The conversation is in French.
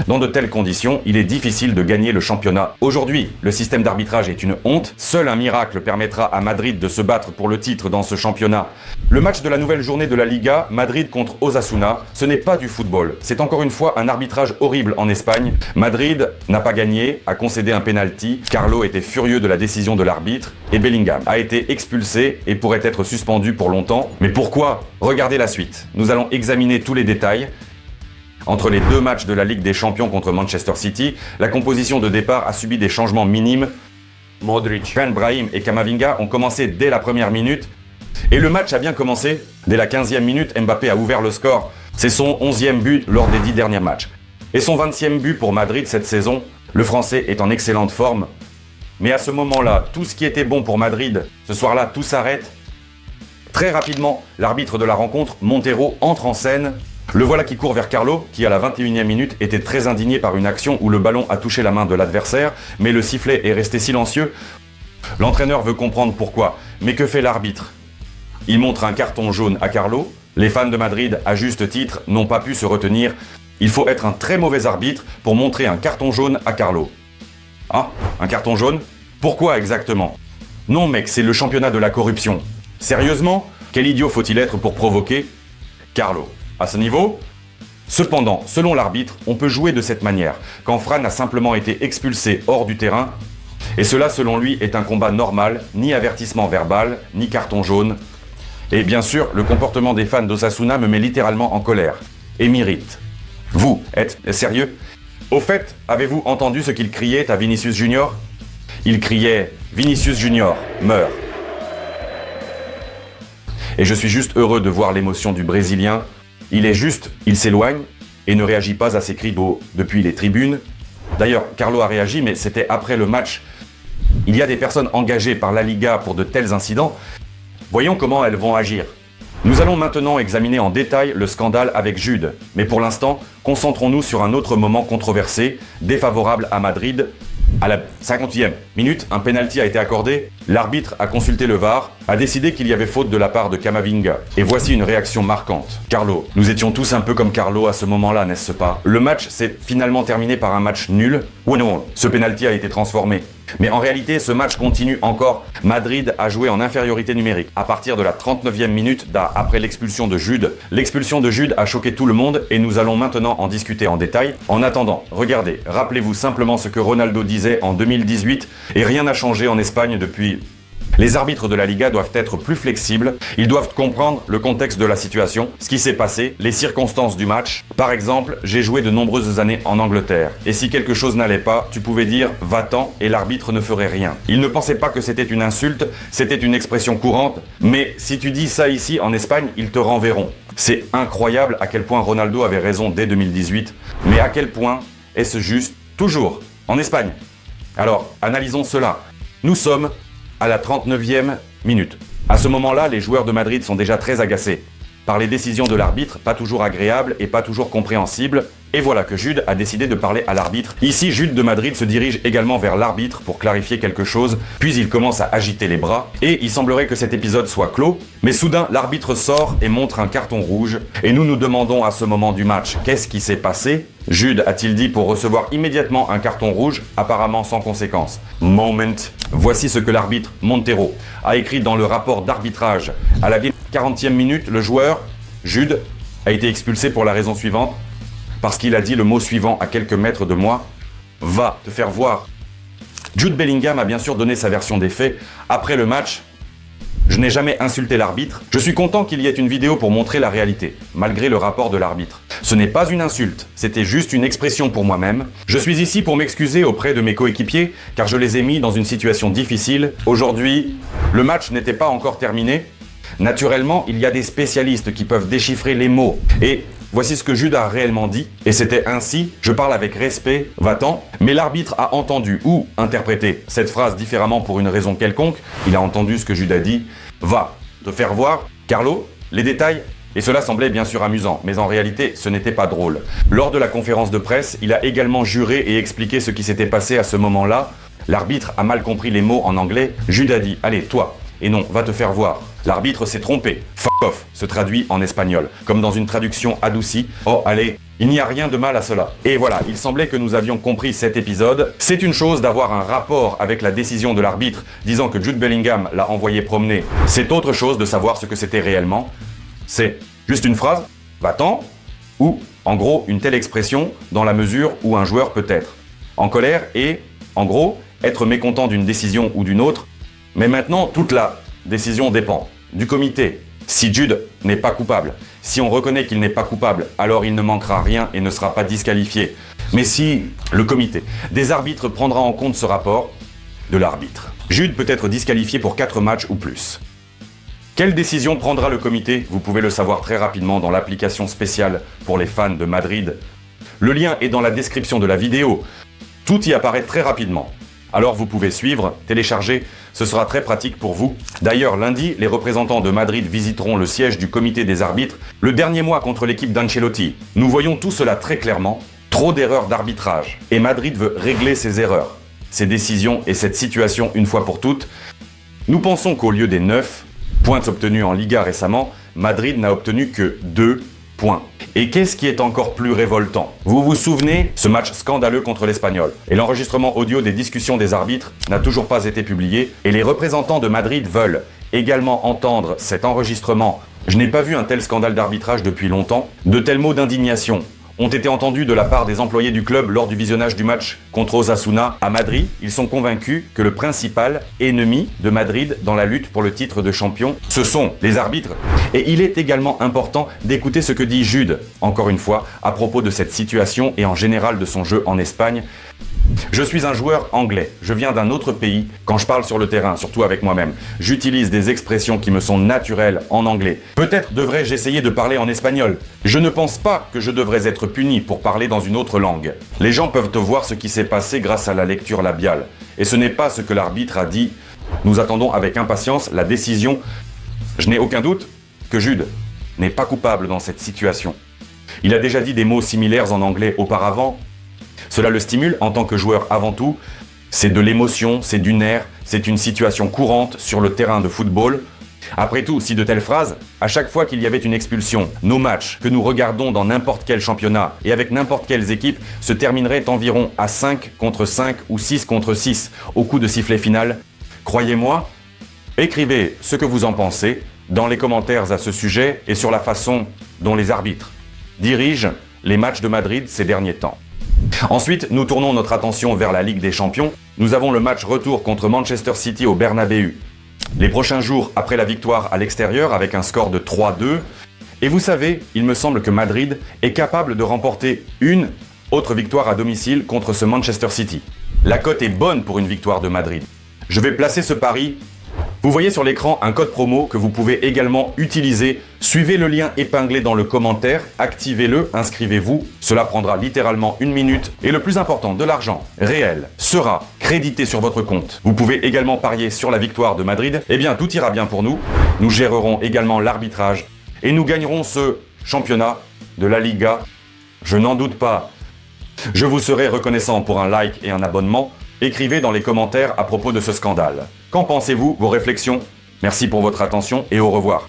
Dans de telles conditions, il est difficile de gagner le championnat. Aujourd'hui, le système d'arbitrage est une honte. Seul un miracle permettra à Madrid de se battre pour le titre dans ce championnat. Le match de la nouvelle journée de la Liga, Madrid contre Osasuna, ce n'est pas du football. C'est encore une fois un arbitrage horrible en Espagne. Madrid n'a pas gagné, a concédé un penalty. Carlo était furieux de la décision de l'arbitre et Bellingham a été expulsé et pourrait être suspendu pour longtemps. Mais pourquoi? Regardez la suite. Nous allons examiner tous les détails. Entre les deux matchs de la Ligue des Champions contre Manchester City, la composition de départ a subi des changements minimes. Modric, Ben Brahim et Camavinga ont commencé dès la première minute. Et le match a bien commencé. Dès la 15e minute, Mbappé a ouvert le score. C'est son 11e but lors des 10 derniers matchs. Et son 20e but pour Madrid cette saison. Le Français est en excellente forme. Mais à ce moment-là, tout ce qui était bon pour Madrid, ce soir-là, tout s'arrête. Très rapidement, l'arbitre de la rencontre, Montero, entre en scène. Le voilà qui court vers Carlo, qui à la 21e minute était très indigné par une action où le ballon a touché la main de l'adversaire, mais le sifflet est resté silencieux. L'entraîneur veut comprendre pourquoi, mais que fait l'arbitre? Il montre un carton jaune à Carlo. Les fans de Madrid, à juste titre, n'ont pas pu se retenir. Il faut être un très mauvais arbitre pour montrer un carton jaune à Carlo. Ah, un carton jaune? Pourquoi exactement? Non mec, c'est le championnat de la corruption. Sérieusement? Quel idiot faut-il être pour provoquer Carlo? À ce niveau? Cependant, selon l'arbitre, on peut jouer de cette manière, quand Fran a simplement été expulsé hors du terrain, et cela selon lui est un combat normal, ni avertissement verbal, ni carton jaune. Et bien sûr, le comportement des fans d'Osasuna me met littéralement en colère, et m'irrite. Vous, êtes sérieux? Au fait, avez-vous entendu ce qu'il criait à Vinicius Junior? Il criait « Vinicius Junior, meurs !» Et je suis juste heureux de voir l'émotion du Brésilien. Il s'éloigne et ne réagit pas à ces cris beaux depuis les tribunes. D'ailleurs, Carlo a réagi, mais c'était après le match. Il y a des personnes engagées par la Liga pour de tels incidents. Voyons comment elles vont agir. Nous allons maintenant examiner en détail le scandale avec Jude. Mais pour l'instant, concentrons-nous sur un autre moment controversé, défavorable à Madrid. À la 50e minute, un penalty a été accordé. L'arbitre a consulté le VAR, a décidé qu'il y avait faute de la part de Camavinga. Et voici une réaction marquante. Carlo. Nous étions tous un peu comme Carlo à ce moment-là, n'est-ce pas? Le match s'est finalement terminé par un match nul. Ou non, ce penalty a été transformé. Mais en réalité, ce match continue encore. Madrid a joué en infériorité numérique. À partir de la 39e minute, après l'expulsion de Jude. L'expulsion de Jude a choqué tout le monde et nous allons maintenant en discuter en détail. En attendant, regardez, rappelez-vous simplement ce que Ronaldo disait en 2018 et rien n'a changé en Espagne depuis. Les arbitres de la Liga doivent être plus flexibles, ils doivent comprendre le contexte de la situation, ce qui s'est passé, les circonstances du match. Par exemple, j'ai joué de nombreuses années en Angleterre, et si quelque chose n'allait pas, tu pouvais dire « va-t'en » et l'arbitre ne ferait rien. Ils ne pensaient pas que c'était une insulte, c'était une expression courante, mais si tu dis ça ici en Espagne, ils te renverront. C'est incroyable à quel point Ronaldo avait raison dès 2018, mais à quel point est-ce juste toujours en Espagne? Alors, analysons cela. Nous sommes à la 39e minute. À ce moment-là, les joueurs de Madrid sont déjà très agacés par les décisions de l'arbitre, pas toujours agréables et pas toujours compréhensibles. Et voilà que Jude a décidé de parler à l'arbitre. Ici, Jude de Madrid se dirige également vers l'arbitre pour clarifier quelque chose, puis il commence à agiter les bras, et il semblerait que cet épisode soit clos. Mais soudain, l'arbitre sort et montre un carton rouge, et nous nous demandons à ce moment du match, qu'est-ce qui s'est passé? Jude a-t-il dit pour recevoir immédiatement un carton rouge, apparemment sans conséquence? Moment. Voici ce que l'arbitre Montero a écrit dans le rapport d'arbitrage. À la 40e minute, le joueur, Jude, a été expulsé pour la raison suivante. Parce qu'il a dit le mot suivant à quelques mètres de moi, « Va te faire voir ». Jude Bellingham a bien sûr donné sa version des faits. Après le match, je n'ai jamais insulté l'arbitre. Je suis content qu'il y ait une vidéo pour montrer la réalité, malgré le rapport de l'arbitre. Ce n'est pas une insulte, c'était juste une expression pour moi-même. Je suis ici pour m'excuser auprès de mes coéquipiers, car je les ai mis dans une situation difficile. Aujourd'hui, le match n'était pas encore terminé. Naturellement, il y a des spécialistes qui peuvent déchiffrer les mots. Et voici ce que Jude a réellement dit. Et c'était ainsi, je parle avec respect, va-t'en. Mais l'arbitre a entendu ou interprété cette phrase différemment pour une raison quelconque. Il a entendu ce que Jude a dit. Va te faire voir. Carlo, les détails. Et cela semblait bien sûr amusant, mais en réalité, ce n'était pas drôle. Lors de la conférence de presse, il a également juré et expliqué ce qui s'était passé à ce moment-là. L'arbitre a mal compris les mots en anglais. Jude a dit, allez, toi, et non, va te faire voir. L'arbitre s'est trompé. Fuck off se traduit en espagnol, comme dans une traduction adoucie. Oh, allez, il n'y a rien de mal à cela. Et voilà, il semblait que nous avions compris cet épisode. C'est une chose d'avoir un rapport avec la décision de l'arbitre disant que Jude Bellingham l'a envoyé promener. C'est autre chose de savoir ce que c'était réellement. C'est juste une phrase, va-t'en, ou en gros une telle expression dans la mesure où un joueur peut être en colère et, en gros, être mécontent d'une décision ou d'une autre. Mais maintenant, toute la décision dépend du comité. Si Jude n'est pas coupable, si on reconnaît qu'il n'est pas coupable, alors il ne manquera rien et ne sera pas disqualifié. Mais si le comité des arbitres prendra en compte ce rapport de l'arbitre, Jude peut être disqualifié pour 4 matchs ou plus. Quelle décision prendra le comité? Vous pouvez le savoir très rapidement dans l'application spéciale pour les fans de Madrid. Le lien est dans la description de la vidéo. Tout y apparaît très rapidement. Alors vous pouvez suivre, télécharger, ce sera très pratique pour vous. D'ailleurs, lundi, les représentants de Madrid visiteront le siège du comité des arbitres, le dernier mois contre l'équipe d'Ancelotti. Nous voyons tout cela très clairement, trop d'erreurs d'arbitrage. Et Madrid veut régler ces erreurs, ces décisions et cette situation une fois pour toutes. Nous pensons qu'au lieu des 9 points obtenus en Liga récemment, Madrid n'a obtenu que 2 points. Et qu'est-ce qui est encore plus révoltant? Vous vous souvenez, ce match scandaleux contre l'Espagnol. Et l'enregistrement audio des discussions des arbitres n'a toujours pas été publié. Et les représentants de Madrid veulent également entendre cet enregistrement. Je n'ai pas vu un tel scandale d'arbitrage depuis longtemps. De tels mots d'indignation ont été entendus de la part des employés du club lors du visionnage du match contre Osasuna à Madrid. Ils sont convaincus que le principal ennemi de Madrid dans la lutte pour le titre de champion, ce sont les arbitres. Et il est également important d'écouter ce que dit Jude, encore une fois, à propos de cette situation et en général de son jeu en Espagne. Je suis un joueur anglais, je viens d'un autre pays. Quand je parle sur le terrain, surtout avec moi-même, j'utilise des expressions qui me sont naturelles en anglais. Peut-être devrais-je essayer de parler en espagnol. Je ne pense pas que je devrais être puni pour parler dans une autre langue. Les gens peuvent voir ce qui s'est passé grâce à la lecture labiale. Et ce n'est pas ce que l'arbitre a dit. Nous attendons avec impatience la décision. Je n'ai aucun doute que Jude n'est pas coupable dans cette situation. Il a déjà dit des mots similaires en anglais auparavant. Cela le stimule en tant que joueur avant tout. C'est de l'émotion, c'est du nerf, c'est une situation courante sur le terrain de football. Après tout, si de telles phrases, à chaque fois qu'il y avait une expulsion, nos matchs que nous regardons dans n'importe quel championnat et avec n'importe quelles équipes se termineraient environ à 5 contre 5 ou 6 contre 6 au coup de sifflet final. Croyez-moi, écrivez ce que vous en pensez dans les commentaires à ce sujet et sur la façon dont les arbitres dirigent les matchs de Madrid ces derniers temps. Ensuite, nous tournons notre attention vers la Ligue des Champions. Nous avons le match retour contre Manchester City au Bernabéu. Les prochains jours après la victoire à l'extérieur avec un score de 3-2. Et vous savez, il me semble que Madrid est capable de remporter une autre victoire à domicile contre ce Manchester City. La cote est bonne pour une victoire de Madrid. Je vais placer ce pari. Vous voyez sur l'écran un code promo que vous pouvez également utiliser. Suivez le lien épinglé dans le commentaire, activez-le, inscrivez-vous. Cela prendra littéralement 1 minute. Et le plus important, de l'argent réel sera crédité sur votre compte. Vous pouvez également parier sur la victoire de Madrid. Eh bien, tout ira bien pour nous. Nous gérerons également l'arbitrage et nous gagnerons ce championnat de la Liga. Je n'en doute pas. Je vous serai reconnaissant pour un like et un abonnement. Écrivez dans les commentaires à propos de ce scandale. Qu'en pensez-vous, vos réflexions? Merci pour votre attention et au revoir.